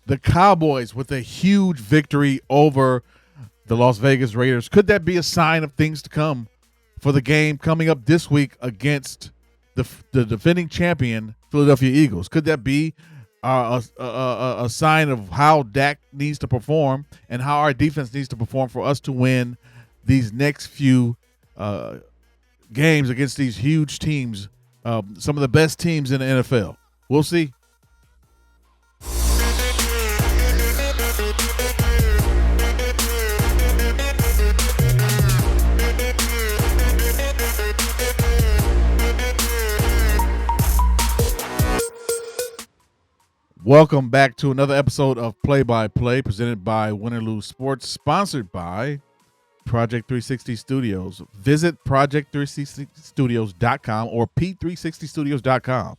the Cowboys with a huge victory over the Las Vegas Raiders. Could that be a sign of things to come for the game coming up this week against the defending champion Philadelphia Eagles? Could that be a sign of how Dak needs to perform and how our defense needs to perform for us to win these next few games against these huge teams, some of the best teams in the NFL? We'll see. Welcome back to another episode of Play by Play presented by Win or Lose Sports, sponsored by Project 360 Studios. Visit project360studios.com or p360studios.com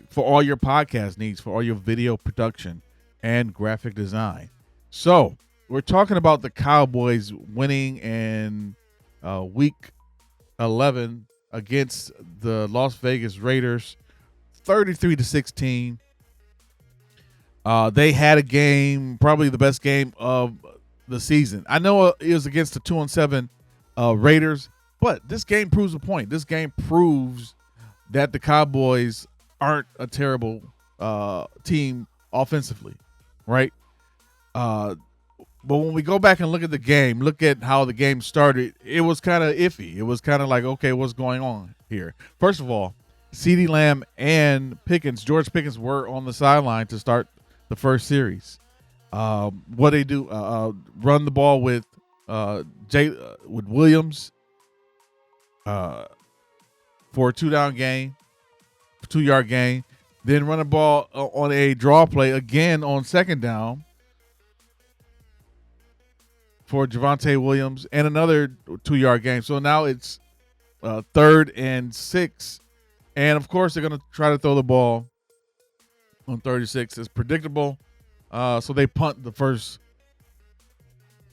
for all your podcast needs, for all your video production and graphic design. So we're talking about the Cowboys winning in week 11 against the Las Vegas Raiders, 33-16. They had a game, probably the best game of the season. I know it was against the 2-7 Raiders, but this game proves a point. This game proves that the Cowboys aren't a terrible team offensively, right? But when we go back and look at the game, look at how the game started, it was kind of iffy. It was kind of like, okay, what's going on here? First of all, CeeDee Lamb and George Pickens were on the sideline to start the first series. What they do, run the ball with Williams for a 2-down gain, 2-yard gain. Then run the ball on a draw play again on 2nd down for Javonte Williams and another 2-yard gain. So now it's 3rd and 6, and of course they're going to try to throw the ball on 36. It's predictable. So they punt the first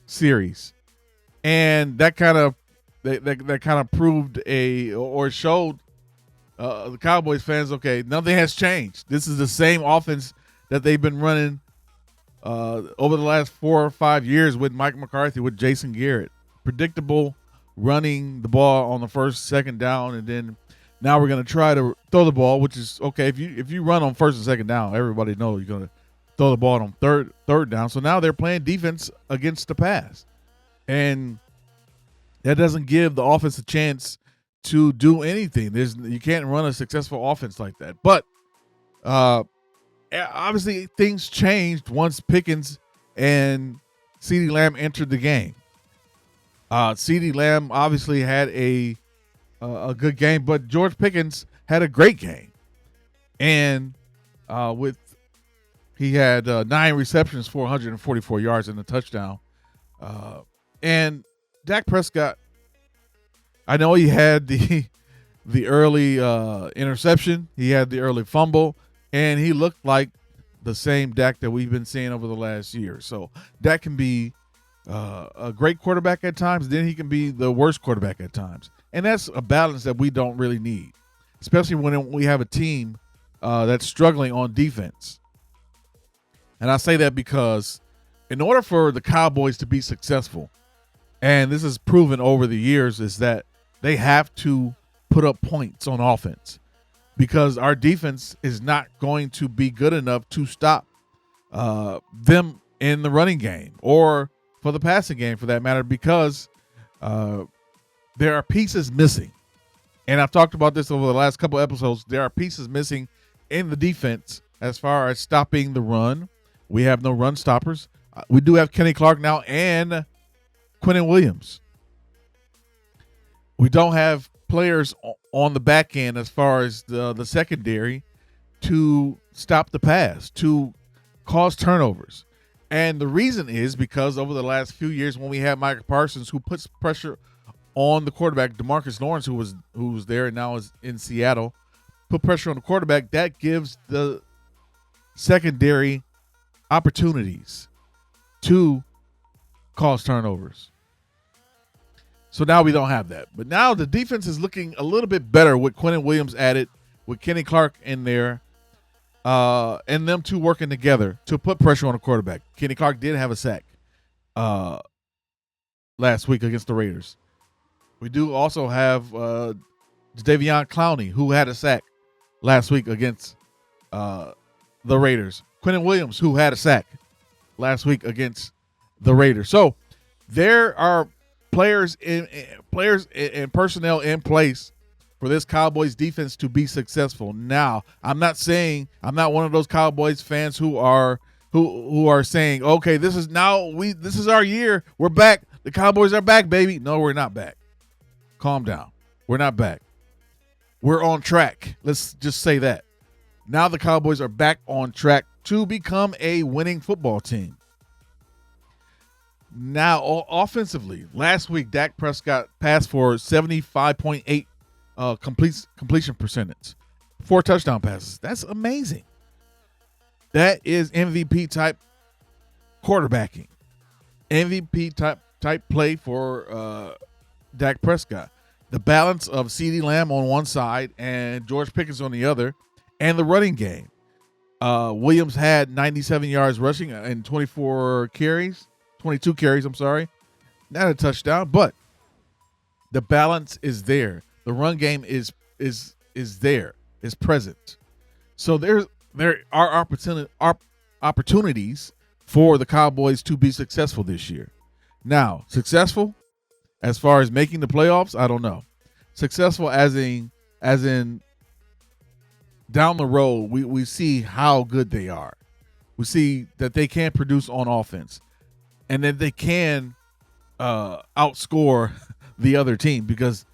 series, and that kind of proved showed the Cowboys fans, okay, nothing has changed. This is the same offense that they've been running over the last 4 or 5 years with Mike McCarthy, with Jason Garrett. Predictable, running the ball on the 1st, 2nd down, and then now we're going to try to throw the ball, which is okay. If you run on 1st and 2nd down, everybody knows you're going to throw the ball on third down. So now they're playing defense against the pass, and that doesn't give the offense a chance to do anything. You can't run a successful offense like that. But obviously things changed once Pickens and CeeDee Lamb entered the game. CeeDee Lamb obviously had a good game, but George Pickens had a great game, and he had 9 receptions for 144 yards and a touchdown. And Dak Prescott, I know he had the early interception, he had the early fumble, and he looked like the same Dak that we've been seeing over the last year. So Dak can be a great quarterback at times, then he can be the worst quarterback at times. And that's a balance that we don't really need, especially when we have a team that's struggling on defense. And I say that because in order for the Cowboys to be successful, and this is proven over the years, is that they have to put up points on offense, because our defense is not going to be good enough to stop them in the running game or for the passing game for that matter, because there are pieces missing. And I've talked about this over the last couple episodes. There are pieces missing in the defense as far as stopping the run. We have no run stoppers. We do have Kenny Clark now and Quinnen Williams. We don't have players on the back end as far as the secondary to stop the pass, to cause turnovers. And the reason is because over the last few years, when we had Micah Parsons, who puts pressure on the quarterback, DeMarcus Lawrence, who was there and now is in Seattle, put pressure on the quarterback, that gives the secondary opportunities to cause turnovers. So now we don't have that. But now the defense is looking a little bit better with Quinnen Williams added, with Kenny Clark in there. and them two working together to put pressure on the quarterback. Kenny Clark did have a sack last week against the Raiders. We do also have Jadeveon Clowney, who had a sack last week against the Raiders. Quentin Williams, who had a sack last week against the Raiders. So there are players and personnel in place for this Cowboys defense to be successful. Now, I'm not one of those Cowboys fans who are saying, okay, this is our year. We're back. The Cowboys are back, baby. No, we're not back. Calm down. We're not back. We're on track. Let's just say that. Now the Cowboys are back on track to become a winning football team. Now, offensively, last week, Dak Prescott passed for 75.8 completion percentage. 4 touchdown passes. That's amazing. That is MVP type quarterbacking. MVP type play for Dak Prescott. The balance of CeeDee Lamb on one side and George Pickens on the other, and the running game. Williams had 97 yards rushing and 22 carries, not a touchdown, but the balance is there. The run game is there, is present. So there are opportunities for the Cowboys to be successful this year. Now, successful as far as making the playoffs, I don't know. Successful as in down the road, we see how good they are. We see that they can produce on offense, and that they can outscore the other team, because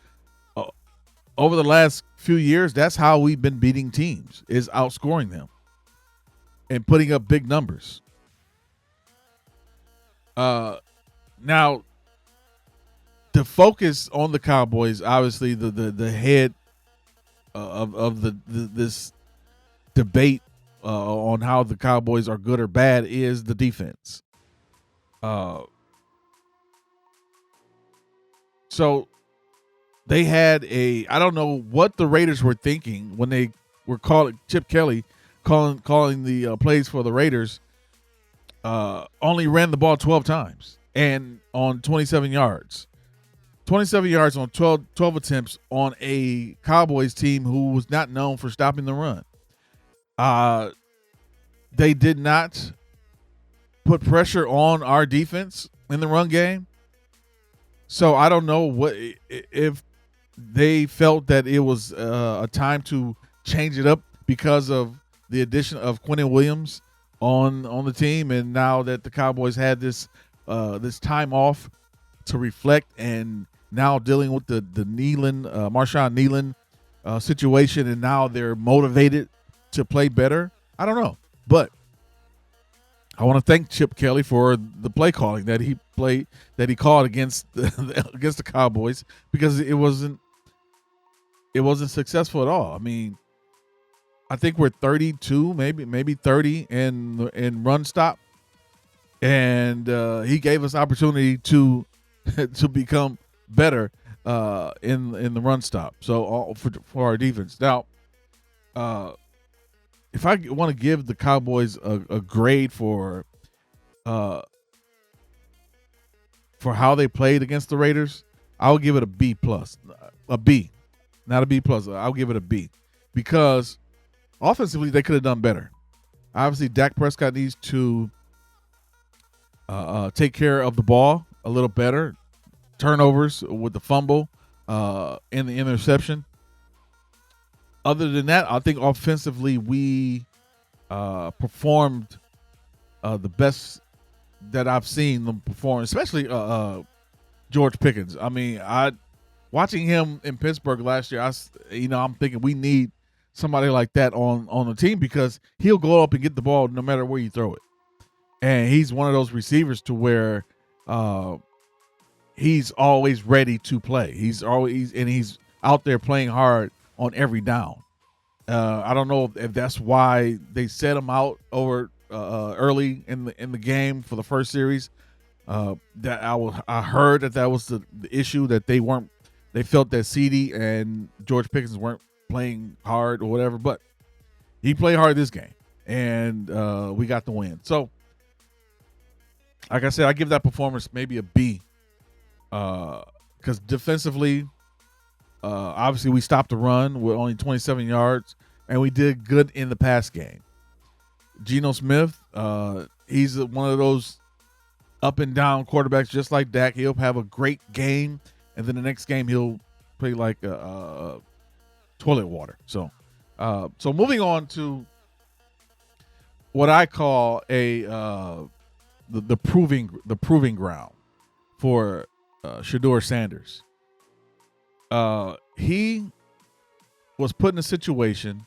over the last few years, that's how we've been beating teams, is outscoring them and putting up big numbers. Now, the focus on the Cowboys, obviously, the head of this debate on how the Cowboys are good or bad is the defense. So they had I don't know what the Raiders were thinking when they were Chip Kelly calling the plays for the Raiders. Only ran the ball 12 times and on 27 yards. 27 yards on 12 attempts on a Cowboys team who was not known for stopping the run. They did not put pressure on our defense in the run game. So I don't know if they felt that it was a time to change it up because of the addition of Quentin Williams on the team, and now that the Cowboys had this time off to reflect, and now dealing with the Marshawn Nealon situation, and now they're motivated to play better. I don't know, but I want to thank Chip Kelly for the play calling that he called against the Cowboys, because it wasn't successful at all. I mean, I think we're 32, maybe 30 in run stop, and he gave us opportunity to become better in the run stop. So for our defense. Now, if I want to give the Cowboys a grade for how they played against the Raiders, I'll give it a B plus, a B, not a B plus. I'll give it a B, because offensively they could have done better. Obviously, Dak Prescott needs to take care of the ball a little better. Turnovers with the fumble and the interception. Other than that, I think offensively we performed the best that I've seen them perform, especially George Pickens. I mean, watching him in Pittsburgh last year, I'm thinking we need somebody like that on the team, because he'll go up and get the ball no matter where you throw it. And he's one of those receivers to where he's always ready to play. He's out there playing hard on every down. I don't know if that's why they set him out over early in the game for the first series. That I heard that was the issue, that they felt that CeeDee and George Pickens weren't playing hard or whatever, but he played hard this game. and we got the win. So, like I said, I give that performance maybe a B, because defensively, obviously we stopped the run with only 27 yards, and we did good in the pass game. Geno Smith, he's one of those up and down quarterbacks, just like Dak. He'll have a great game, and then the next game he'll play like toilet water. So moving on to what I call the proving ground for Shedeur Sanders. He was put in a situation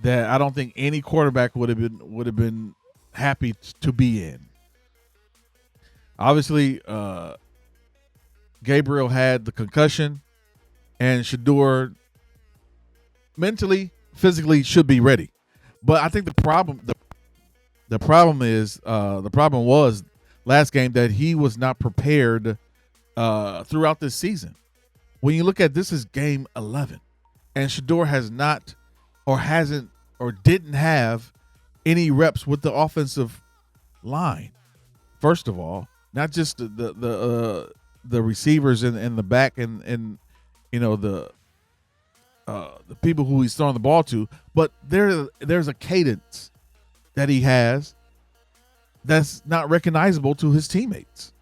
that I don't think any quarterback would have been happy to be in. Obviously, Gabriel had the concussion, and Shedeur mentally, physically should be ready. But I think the problem was last game that he was not prepared throughout this season. When you look at this is game 11, and Shedeur has not or hasn't or didn't have any reps with the offensive line. First of all, not just the receivers in the back and you know the people who he's throwing the ball to, but there's a cadence that he has that's not recognizable to his teammates.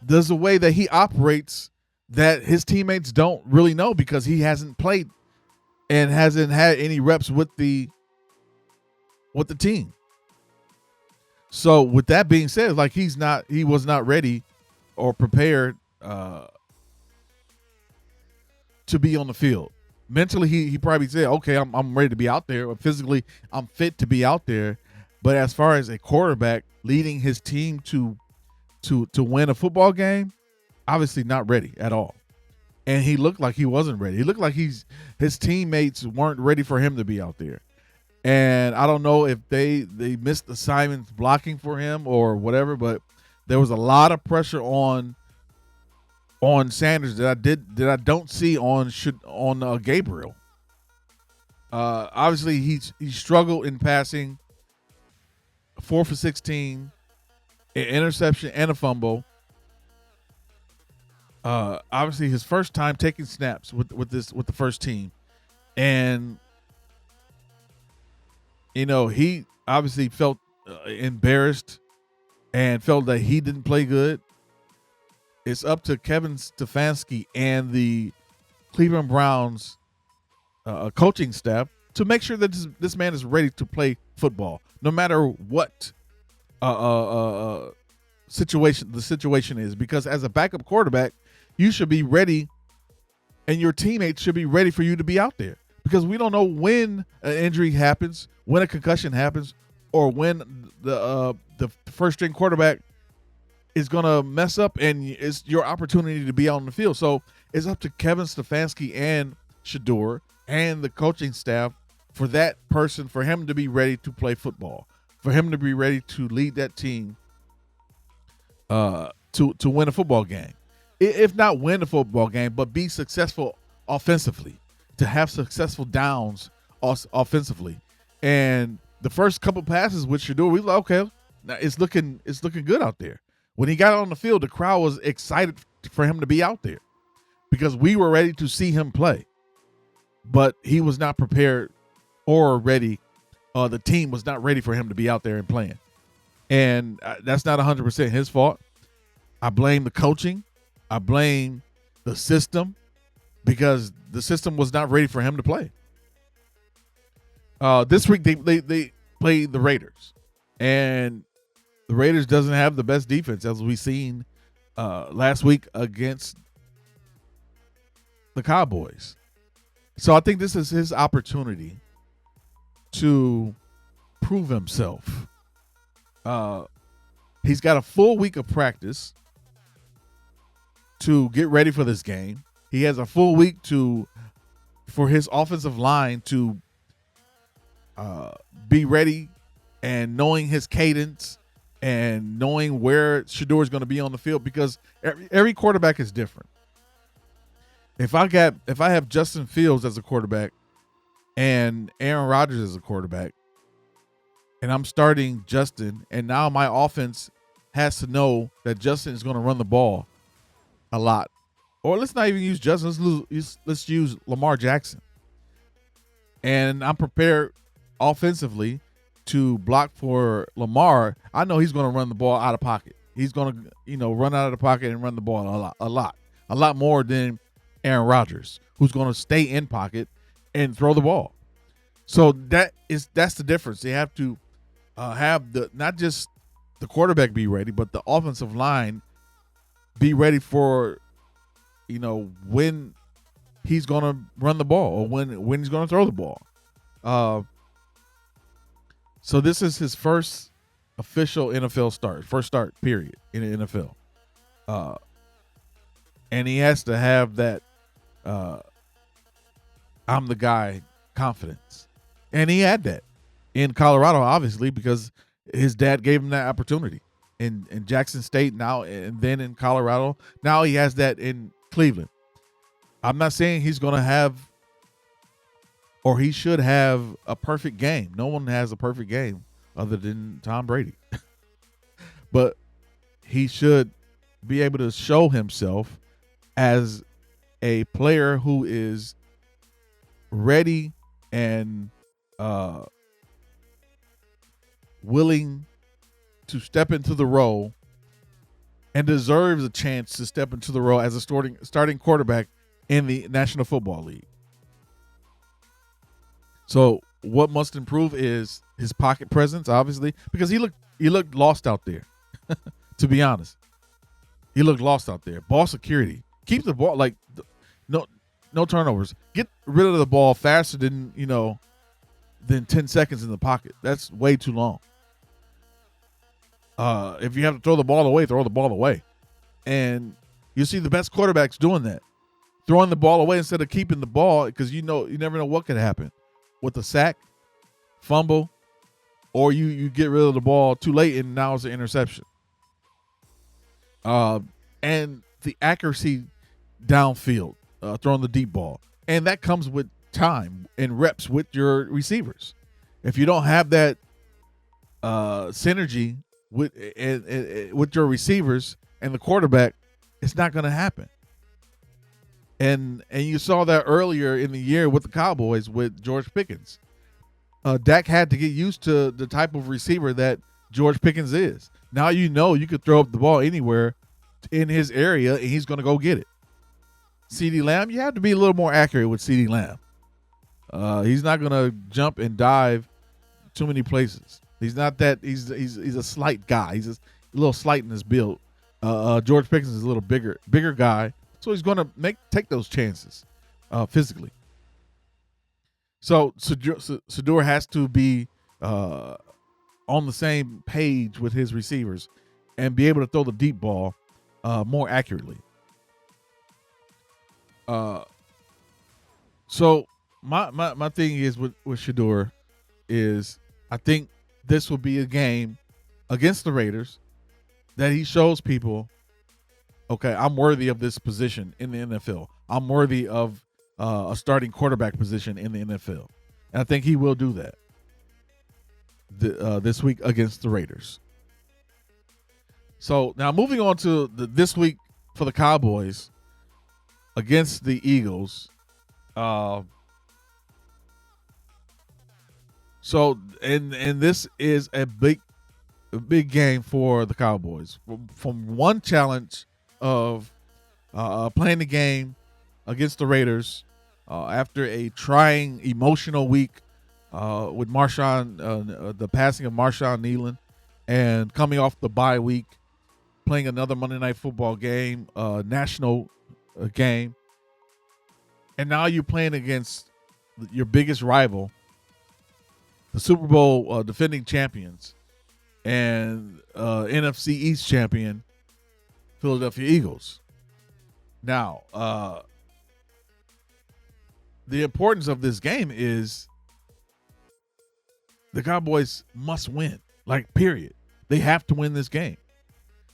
There's a way that he operates that his teammates don't really know because he hasn't played and hasn't had any reps with the team. So with that being said, like he was not ready or prepared to be on the field. Mentally, he probably said, okay, I'm ready to be out there, or physically I'm fit to be out there. But as far as a quarterback leading his team to win a football game, obviously not ready at all. And he looked like he wasn't ready. He looked like his teammates weren't ready for him to be out there. And I don't know if they missed assignments blocking for him or whatever, but there was a lot of pressure on Sanders that I don't see on Gabriel. Obviously he struggled in passing, 4 for 16, an interception and a fumble. Obviously his first time taking snaps with the first team, and you know he obviously felt embarrassed and felt that he didn't play good. It's up to Kevin Stefanski and the Cleveland Browns coaching staff to make sure that this man is ready to play football, no matter what situation the situation is. Because as a backup quarterback, you should be ready, and your teammates should be ready for you to be out there. Because we don't know when an injury happens, when a concussion happens, or when the first string quarterback is going to mess up, and it's your opportunity to be out on the field. So it's up to Kevin Stefanski and Shedeur and the coaching staff for him to be ready to play football, for him to be ready to lead that team to win a football game. If not win a football game, but be successful offensively, to have successful downs offensively. And the first couple passes with Shedeur, we were like, okay, now it's looking good out there. When he got on the field, the crowd was excited for him to be out there because we were ready to see him play. But he was not prepared or ready. The team was not ready for him to be out there and playing. And that's not 100% his fault. I blame the coaching. I blame the system because the system was not ready for him to play. This week they played the Raiders, and the Raiders doesn't have the best defense, as we seen last week against the Cowboys. So I think this is his opportunity to prove himself. He's got a full week of practice to get ready for this game. He has a full week for his offensive line to be ready, and knowing his cadence and knowing where Shedeur is going to be on the field, because every quarterback is different. If I have Justin Fields as a quarterback, and Aaron Rodgers is a quarterback, and I'm starting Justin, and now my offense has to know that Justin is going to run the ball a lot. Or let's not even use Justin. Let's use Lamar Jackson. And I'm prepared offensively to block for Lamar. I know he's going to run the ball out of pocket. He's going to, run out of the pocket and run the ball a lot more than Aaron Rodgers, who's going to stay in pocket and throw the ball. So that's the difference. They have to have not just the quarterback be ready, but the offensive line be ready for, when he's going to run the ball or when he's going to throw the ball. So this is his first official NFL start, first start period in the NFL. And he has to have that I'm the guy confidence. And he had that in Colorado, obviously, because his dad gave him that opportunity in Jackson State now, and then in Colorado. Now he has that in Cleveland. I'm not saying he's going to have or he should have a perfect game. No one has a perfect game other than Tom Brady. But he should be able to show himself as a player who is ready and willing to step into the role and deserves a chance to step into the role as a starting quarterback in the National Football League. So what must improve is his pocket presence, obviously, because he looked lost out there. To be honest, he looked lost out there. Ball security, keep the ball, like no turnovers. Get rid of the ball faster than 10 seconds in the pocket. That's way too long. If you have to throw the ball away, throw the ball away. And you see the best quarterbacks doing that, throwing the ball away instead of keeping the ball, because you never know what could happen with a sack, fumble, or you get rid of the ball too late and now it's an interception. And the accuracy downfield, throwing the deep ball, and that comes with time and reps with your receivers. If you don't have that synergy with your receivers and the quarterback, it's not going to happen. And you saw that earlier in the year with the Cowboys with George Pickens. Dak had to get used to the type of receiver that George Pickens is. Now you could throw up the ball anywhere in his area and he's going to go get it. CeeDee Lamb, you have to be a little more accurate with CeeDee Lamb. He's not going to jump and dive too many places. He's not that. He's a slight guy. He's a little slight in his build. George Pickens is a little bigger guy, so he's going to take those chances physically. So Shedeur has to be on the same page with his receivers and be able to throw the deep ball more accurately. So my thing is with Shedeur is I think this will be a game against the Raiders that he shows people, okay, I'm worthy of this position in the NFL. I'm worthy of a starting quarterback position in the NFL. And I think he will do that this week against the Raiders. So now moving on to this week for the Cowboys against the Eagles. So this is a big game for the Cowboys. From one challenge of playing the game against the Raiders after a trying, emotional week with Marshawn, the passing of Marshawn Nealon, and coming off the bye week, playing another Monday Night Football game, national game, and now you're playing against your biggest rival, the Super Bowl defending champions and NFC East champion Philadelphia Eagles. Now, the importance of this game is the Cowboys must win, like, period. They have to win this game.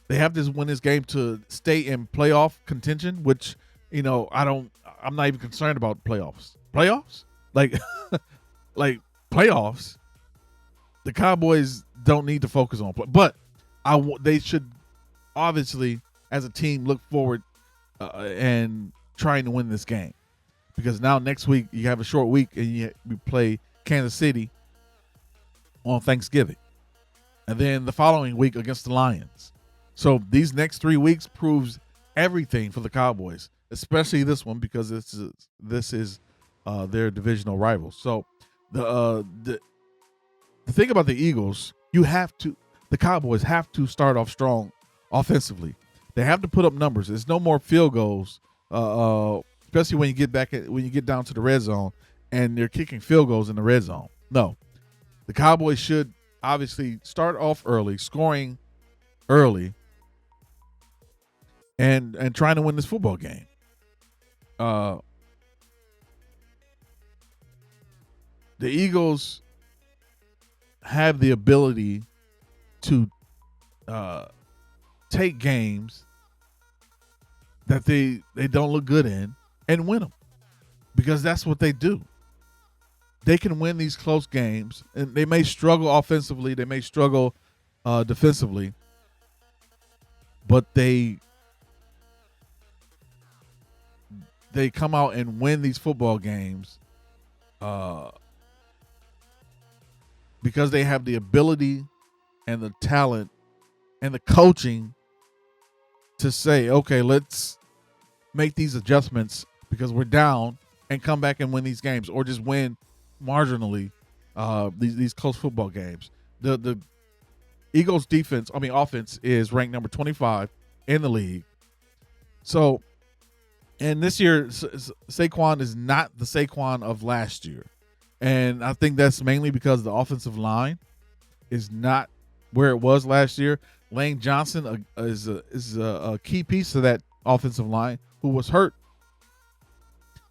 They have to win this game to stay in playoff contention, which, I'm not even concerned about playoffs. Playoffs? like like playoffs, the Cowboys don't need to focus on play. But they should obviously, as a team, look forward and trying to win this game, because now next week you have a short week and you play Kansas City on Thanksgiving, and then the following week against the Lions. So these next 3 weeks proves everything for the Cowboys, especially this one, because this is their divisional rival. So the thing about the Eagles, the Cowboys have to start off strong offensively. They have to put up numbers. There's no more field goals, especially when you get down to the red zone and they're kicking field goals in the red zone. No, the Cowboys should obviously start off early, scoring early, and trying to win this football game. The Eagles have the ability to take games that they don't look good in and win them, because that's what they do. They can win these close games, and they may struggle offensively, they may struggle defensively, but they come out and win these football games because they have the ability and the talent and the coaching to say, okay, let's make these adjustments because we're down, and come back and win these games, or just win marginally these close football games. The Eagles offense is ranked number 25 in the league. So, and this year, Saquon is not the Saquon of last year. And I think that's mainly because the offensive line is not where it was last year. Lane Johnson is a key piece of that offensive line, who was hurt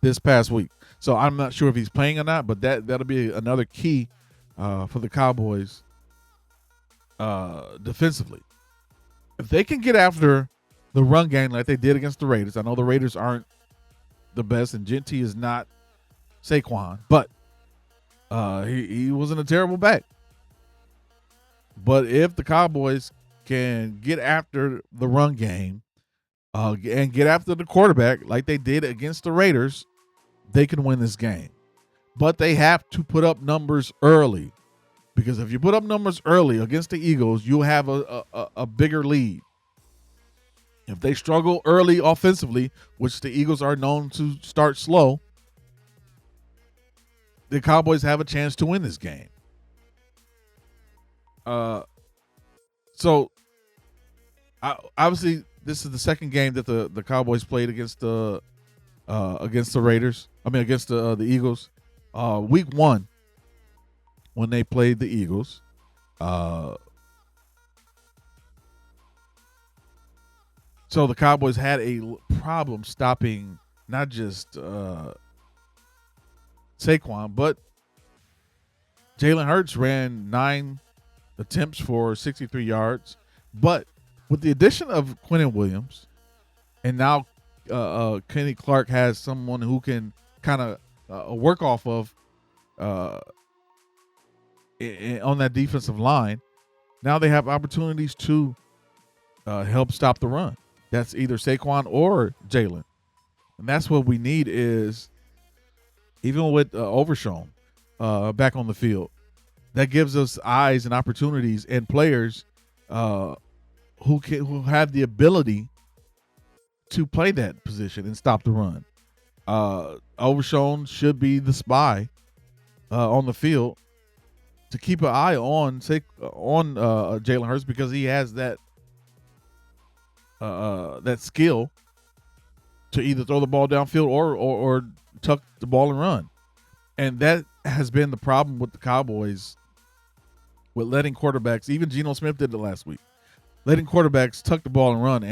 this past week. So I'm not sure if he's playing or not, but that'll be another key for the Cowboys defensively. If they can get after the run game like they did against the Raiders, I know the Raiders aren't the best, and Genty is not Saquon, but he wasn't a terrible back. But if the Cowboys can get after the run game and get after the quarterback like they did against the Raiders, they can win this game. But they have to put up numbers early, because if you put up numbers early against the Eagles, you'll have a bigger lead. If they struggle early offensively, which the Eagles are known to start slow, the Cowboys have a chance to win this game. So obviously this is the second game that the Cowboys played against the Raiders. Against the Eagles. Week 1, when they played the Eagles, so the Cowboys had a problem stopping not just Saquon, but Jalen Hurts ran 9 attempts for 63 yards. But with the addition of Quinnen Williams, and now Kenny Clark has someone who can kind of work off of on that defensive line, now they have opportunities to help stop the run. That's either Saquon or Jalen. And that's what we need, is even with Overshown back on the field, that gives us eyes and opportunities and players who have the ability to play that position and stop the run. Overshown should be the spy on the field to keep an eye on Jalen Hurts, because he has that skill to either throw the ball downfield or tuck the ball and run. And that has been the problem with the Cowboys, with letting quarterbacks, even Geno Smith did it last week, letting quarterbacks tuck the ball and run,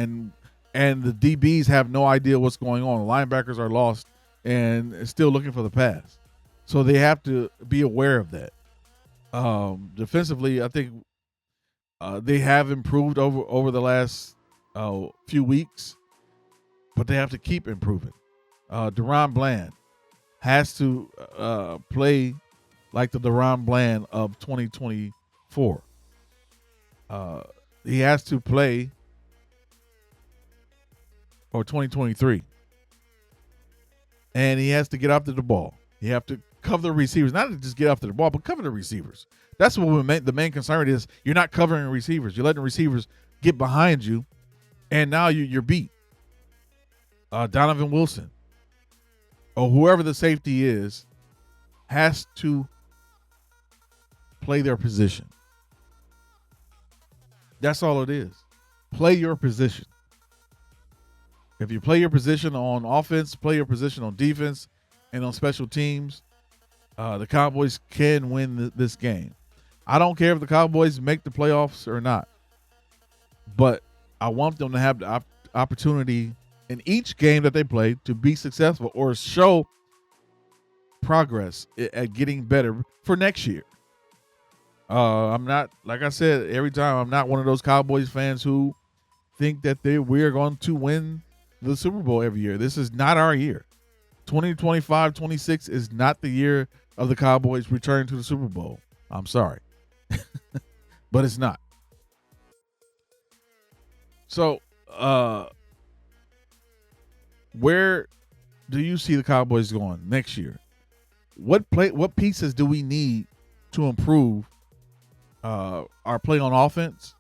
and the DBs have no idea what's going on. The linebackers are lost and still looking for the pass. So they have to be aware of that. Defensively, I think they have improved over the last few weeks, but they have to keep improving. Deron Bland has to play like the Deron Bland of 2024. He has to play for 2023. And he has to get after the ball. You have to cover the receivers, not to just get after the ball, but cover the receivers. That's what the main concern is. You're not covering receivers. You're letting receivers get behind you, and now you're beat. Donovan Wilson, or whoever the safety is, has to play their position. That's all it is. Play your position. If you play your position on offense, play your position on defense, and on special teams, the Cowboys can win this game. I don't care if the Cowboys make the playoffs or not, but I want them to have the opportunity in each game that they play to be successful or show progress at getting better for next year. I'm not, like I said, every time, I'm not one of those Cowboys fans who think that we're going to win the Super Bowl every year. This is not our year. 2025-26 is not the year of the Cowboys returning to the Super Bowl. I'm sorry. But it's not. So, where do you see the Cowboys going next year? What pieces do we need to improve our play on offense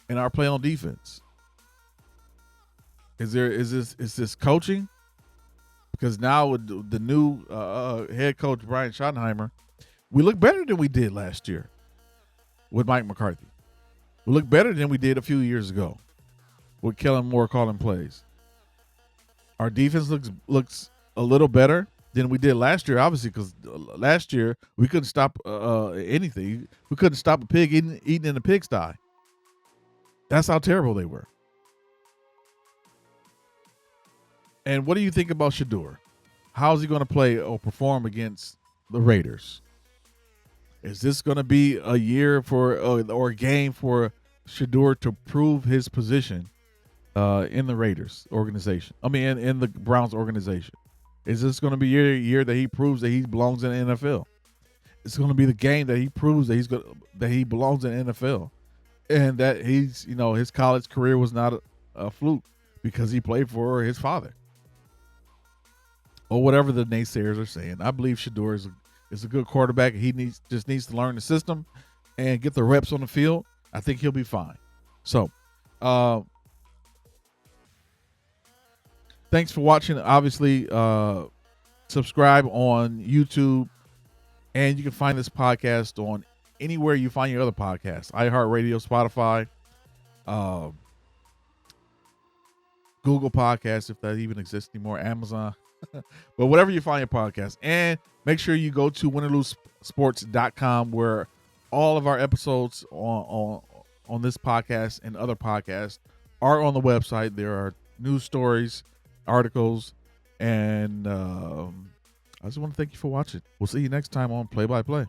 and our play on defense? Is this coaching? Because now with the new head coach Brian Schottenheimer, we look better than we did last year with Mike McCarthy. We look better than we did a few years ago with Kellen Moore calling plays. Our defense looks a little better than we did last year, obviously, because last year we couldn't stop anything. We couldn't stop a pig eating in a pigsty. That's how terrible they were. And what do you think about Shedeur? How is he going to play or perform against the Raiders? Is this going to be a year or a game for Shedeur to prove his position in the Raiders organization? I mean, in the Browns organization. Is this going to be a year that he proves that he belongs in the NFL? It's going to be the game that he proves that he belongs in the NFL, and that his college career was not a fluke because he played for his father, or whatever the naysayers are saying. I believe Shedeur is a good quarterback. He just needs to learn the system and get the reps on the field. I think he'll be fine. So, thanks for watching. Obviously, subscribe on YouTube, and you can find this podcast on anywhere you find your other podcasts: iHeartRadio, Spotify, Google Podcasts, if that even exists anymore, Amazon. But whatever you find your podcast. And make sure you go to winnerlosesports.com, where all of our episodes on this podcast and other podcasts are on the website. There are news stories, articles, and I just want to thank you for watching. We'll see you next time on Play by Play.